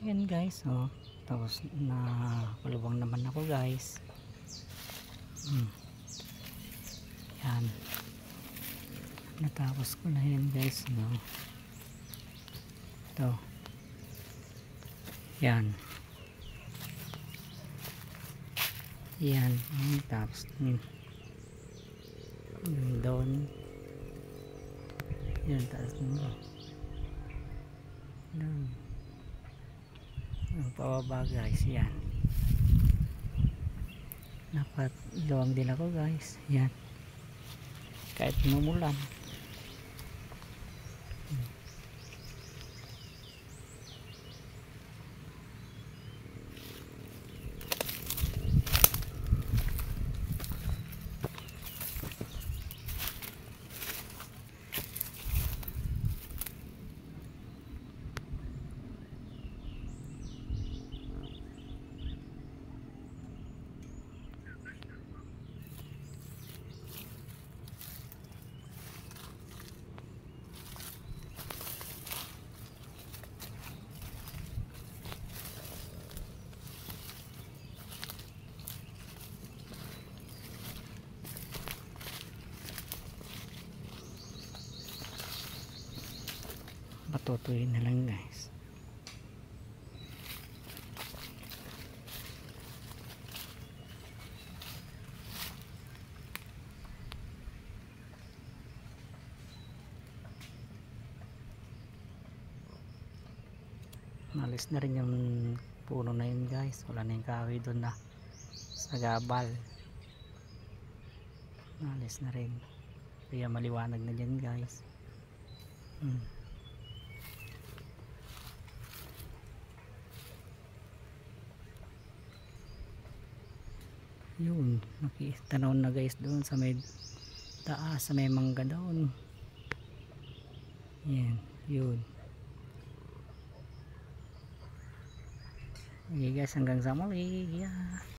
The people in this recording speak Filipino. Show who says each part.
Speaker 1: Yan guys, oh. Tapos na kulubang naman ako guys. Yan. Natapos ko na yan guys, no. Ito. Yan. Yan. Tapos doon. Yan, taas nito. Doon. Ang pababa guys, yan. Nakatluwang din ako guys, yan. Kahit numulan. Patutuyin na lang guys. Malis na rin yung puno na yun guys. Wala na yung kahoy doon na sa gabal. Malis na rin. Kaya maliwanag na dyan guys. Yun, nakitanaw na guys doon sa may taas, sa may mangga doon. Yan, yun. Okay guys, hanggang sa muli. Yeah.